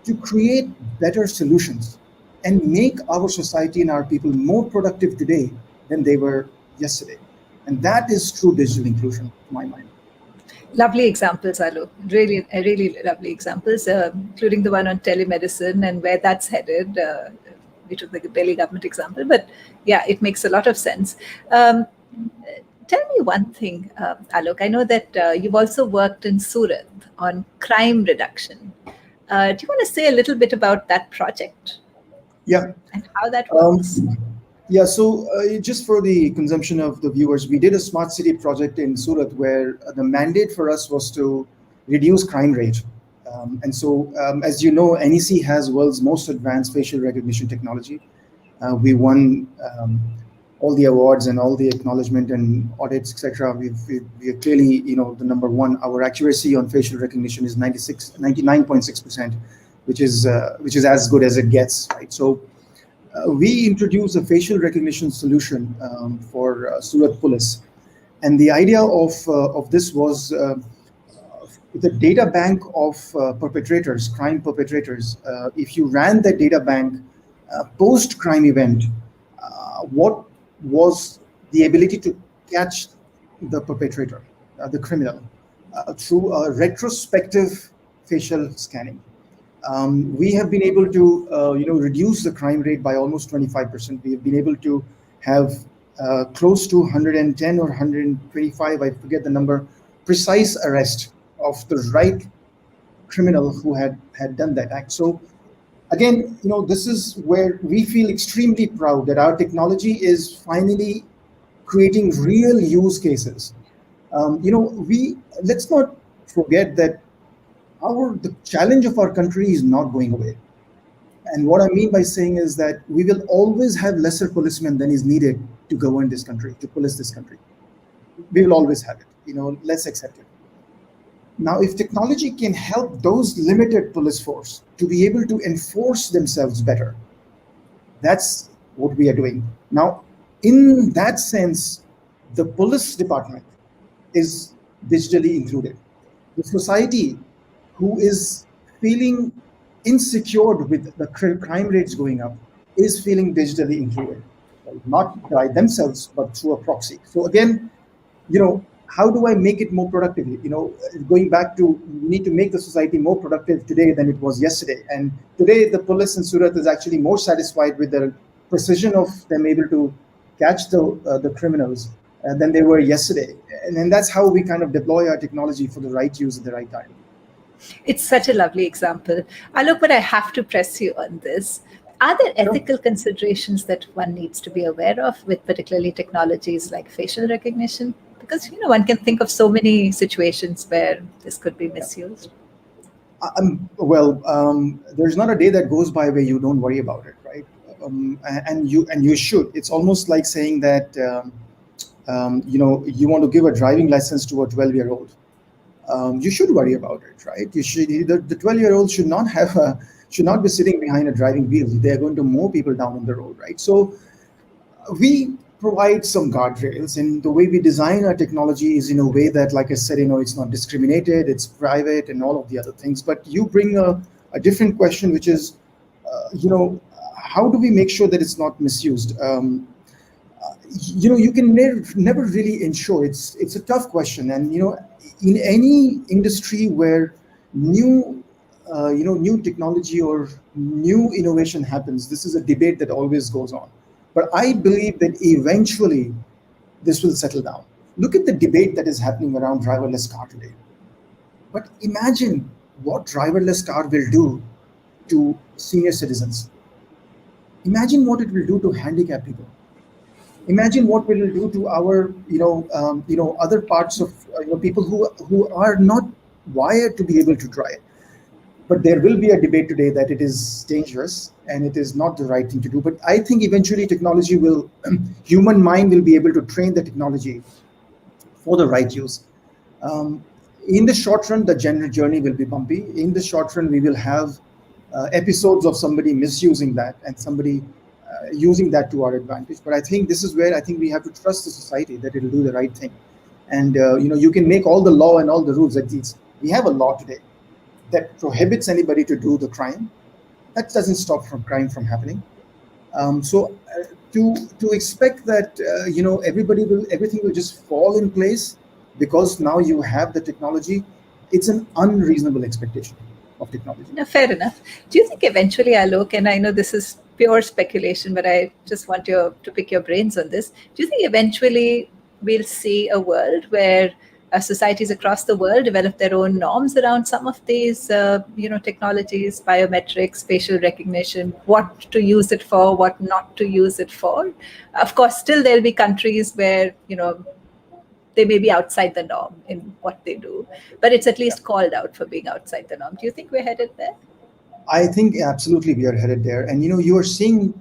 to create better solutions and make our society and our people more productive today than they were yesterday. And that is true digital inclusion, to my mind. Lovely examples, Alok. Really, really lovely examples, including the one on telemedicine and where that's headed. We took the Delhi government example, but yeah, it makes a lot of sense. Tell me one thing, Alok. I know that you've also worked in Surat on crime reduction. Do you want to say a little bit about that project Yeah. and how that Um, works? yeah, so just for the consumption of the viewers, we did a smart city project in Surat where the mandate for us was to reduce crime rate. As you know, NEC has world's most advanced facial recognition technology. We won all the awards and all the acknowledgement and audits, etc. We are clearly, the number one. Our accuracy on facial recognition is 99.6%, which is as good as it gets, right? So we introduced a facial recognition solution for Surat Police, and the idea of this was the data bank of perpetrators, crime perpetrators. If you ran that data bank post crime event, what was the ability to catch the perpetrator, the criminal, through a retrospective facial scanning. We have been able to, reduce the crime rate by almost 25%. We have been able to have close to 110 or 125, I forget the number, precise arrest of the right criminal who had done that act. So again, this is where we feel extremely proud that our technology is finally creating real use cases. We let's not forget that the challenge of our country is not going away. And what I mean by saying is that we will always have lesser policemen than is needed to govern this country, to police this country. We will always have it. Let's accept it. Now, if technology can help those limited police force to be able to enforce themselves better, that's what we are doing. Now, in that sense, the police department is digitally included. The society who is feeling insecure with the crime rates going up is feeling digitally included, right? Not by themselves, but through a proxy. So again, how do I make it more productive? Going back to, we need to make the society more productive today than it was yesterday. And today, the police in Surat is actually more satisfied with the precision of them able to catch the criminals than they were yesterday. And that's how we kind of deploy our technology for the right use at the right time. It's such a lovely example. Alok, but I have to press you on this. Are there ethical considerations that one needs to be aware of with particularly technologies like facial recognition? Because one can think of so many situations where this could be misused. There's not a day that goes by where you don't worry about it, right? And you should. It's almost like saying that you want to give a driving license to a 12-year-old. You should worry about it, right? You should. The 12-year-old should not be sitting behind a driving wheel. They're going to mow people down on the road, right? So we provide some guardrails, and the way we design our technology is in a way that, like I said, it's not discriminated, it's private, and all of the other things. But you bring a different question, which is, how do we make sure that it's not misused? You can never really ensure. It's a tough question, and in any industry where new new technology or new innovation happens, this is a debate that always goes on. But I believe that eventually this will settle down. Look at the debate that is happening around driverless car today. But imagine what driverless car will do to senior citizens. Imagine what it will do to handicapped people. Imagine what it will do to our other parts of people who are not wired to be able to drive. But there will be a debate today that it is dangerous and it is not the right thing to do. But I think eventually technology will, human mind will be able to train the technology for the right use. Um, in the short run, the journey will be bumpy. In the short run, we will have episodes of somebody misusing that and somebody using that to our advantage. But I think this is where I think we have to trust the society that it will do the right thing. And you can make all the law and all the rules that these. We have a law today that prohibits anybody to do the crime. That doesn't stop from crime from happening. To expect that everything will just fall in place because now you have the technology, it's an unreasonable expectation of technology. No, fair enough. Do you think eventually, Alok, and I know this is pure speculation, but I just want you to pick your brains on this. Do you think eventually we'll see a world where societies across the world develop their own norms around some of these, technologies, biometrics, facial recognition, what to use it for, what not to use it for? Of course, still there'll be countries where, they may be outside the norm in what they do, but it's at least called out for being outside the norm. Do you think we're headed there? I think absolutely we are headed there, and you're seeing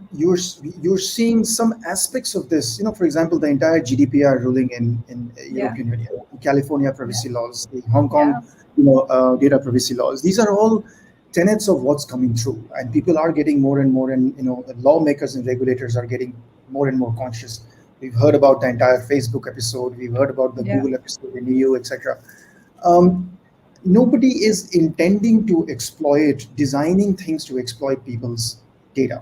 some aspects of this. For example, the entire GDPR ruling in Yeah. European Union, California privacy Yeah. laws, the Hong Yeah. Kong data privacy laws. These are all tenets of what's coming through, and people are getting more and more, and the lawmakers and regulators are getting more and more conscious. We've heard about the entire Facebook episode. We've heard about the Yeah. Google episode in EU, etc. Um, Nobody is intending to exploit, designing things to exploit people's data.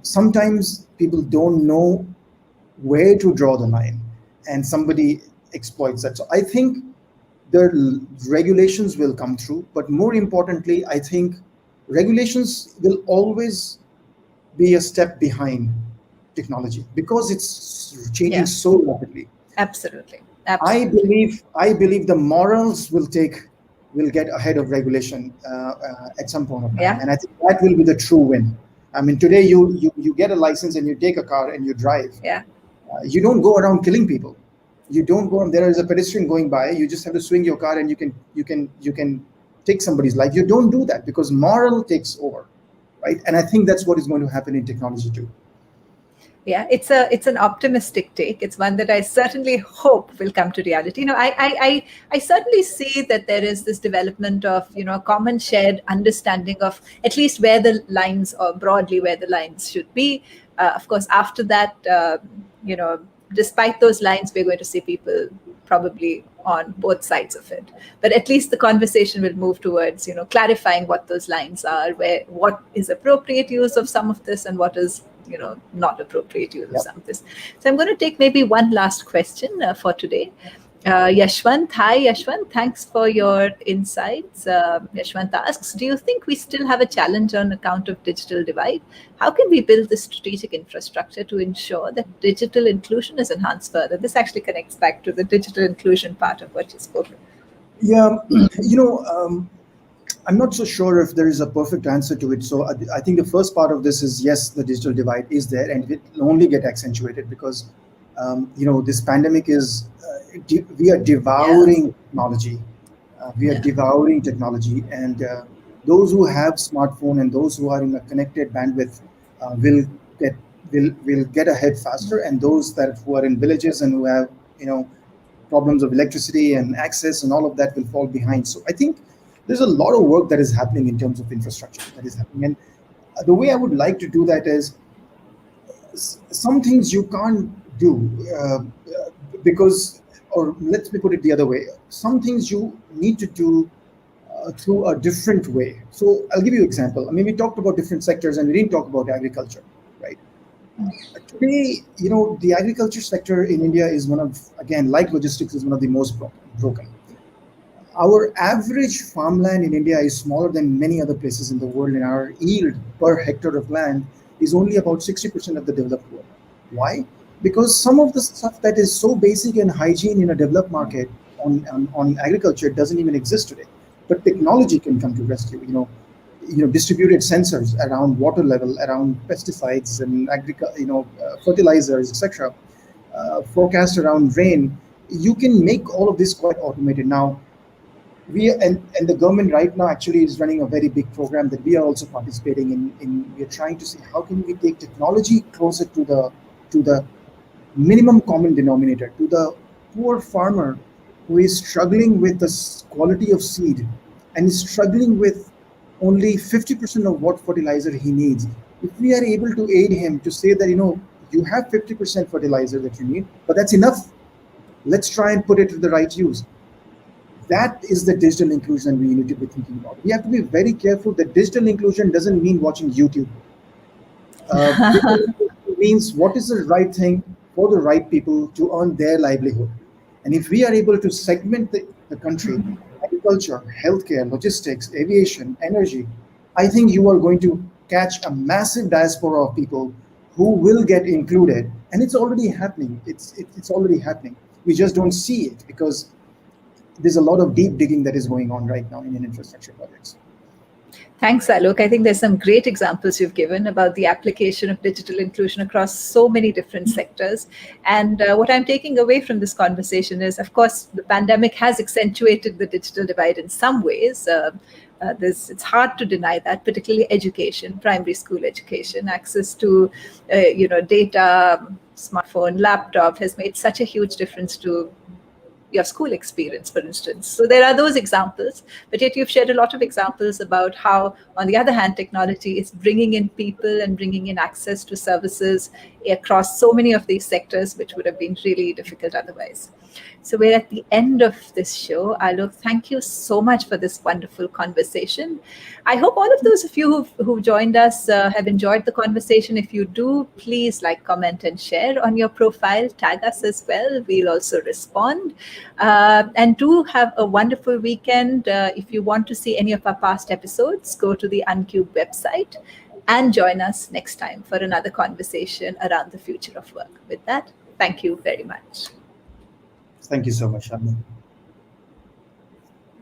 Sometimes people don't know where to draw the line, and somebody exploits that. So I think the regulations will come through, but more importantly, I think regulations will always be a step behind technology because it's changing Yeah. so rapidly. Absolutely. I Absolutely. believe I believe the morals will get ahead of regulation at some point of time, Yeah. and I think that will be the true win. I mean, today you get a license and you take a car and you drive. Yeah. You don't go around killing people. You don't go. There is a pedestrian going by. You just have to swing your car and you can take somebody's life. You don't do that because moral takes over, right? And I think that's what is going to happen in technology too. Yeah, it's an optimistic take. It's one that I certainly hope will come to reality. I certainly see that there is this development of a common shared understanding of at least where the lines, or broadly where the lines should be. Of course, after that, you know, despite those lines, we're going to see people probably on both sides of it. But at least the conversation will move towards clarifying what those lines are, where what is appropriate use of some of this and what is not appropriate use of Yep. some of this. So I'm going to take maybe one last question for today. Yashwant, hi Yashwant, thanks for your insights. Yashwant asks, do you think we still have a challenge on account of digital divide? How can we build the strategic infrastructure to ensure that digital inclusion is enhanced further? This actually connects back to the digital inclusion part of what you spoke. Yeah, you know, I'm not so sure if there is a perfect answer to it. So I think the first part of this is yes, the digital divide is there, and it will only get accentuated because this pandemic is we are Yeah. devouring technology. We are Yeah. devouring technology, and those who have smartphone and those who are in a connected bandwidth will get will get ahead faster, and those that who are in villages and who have you know problems of electricity and access and all of that will fall behind. So I think there's a lot of work that is happening in terms of infrastructure that is happening, and the way I would like to do that is some things you can't do because, or let me put it the other way, some things you need to do through a different way. So I'll give you an example. I mean, we talked about different sectors and we didn't talk about agriculture, right? Today, the agriculture sector in India is one of, again, like logistics, is one of the most broken. Our average farmland in India is smaller than many other places in the world, and our yield per hectare of land is only about 60% of the developed world. Why? Because some of the stuff that is so basic and hygiene in a developed market on agriculture doesn't even exist today. But technology can come to rescue. Distributed sensors around water level, around pesticides and fertilizers, etc. Forecast around rain. You can make all of this quite automated now. And the government right now actually is running a very big program that we are also participating in. We are trying to see how can we take technology closer to the minimum common denominator, to the poor farmer who is struggling with the quality of seed and is struggling with only 50% of what fertilizer he needs. If we are able to aid him to say that, you have 50% fertilizer that you need, but that's enough. Let's try and put it to the right use. That is the digital inclusion we need to be thinking about. We have to be very careful that digital inclusion doesn't mean watching YouTube. Digital inclusion means what is the right thing for the right people to earn their livelihood. And if we are able to segment the country, agriculture, healthcare, logistics, aviation, energy, I think you are going to catch a massive diaspora of people who will get included. And it's already happening. It's already happening. We just don't see it because there's a lot of deep digging that is going on right now in infrastructure projects. Thanks, Alok. I think there's some great examples you've given about the application of digital inclusion across so many different sectors. And what I'm taking away from this conversation is, of course, the pandemic has accentuated the digital divide in some ways. It's hard to deny that, particularly education, primary school education, access to, data, smartphone, laptop has made such a huge difference to your school experience, for instance. So there are those examples, but yet you've shared a lot of examples about how, on the other hand, technology is bringing in people and bringing in access to services across so many of these sectors, which would have been really difficult otherwise. So we're at the end of this show. Alok, thank you so much for this wonderful conversation. I hope all of those of you who've joined us have enjoyed the conversation. If you do, please like, comment, and share on your profile. Tag us as well. We'll also respond. And do have a wonderful weekend. If you want to see any of our past episodes, go to the Uncube website and join us next time for another conversation around the future of work. With that, thank you very much. Thank you so much, Sharma.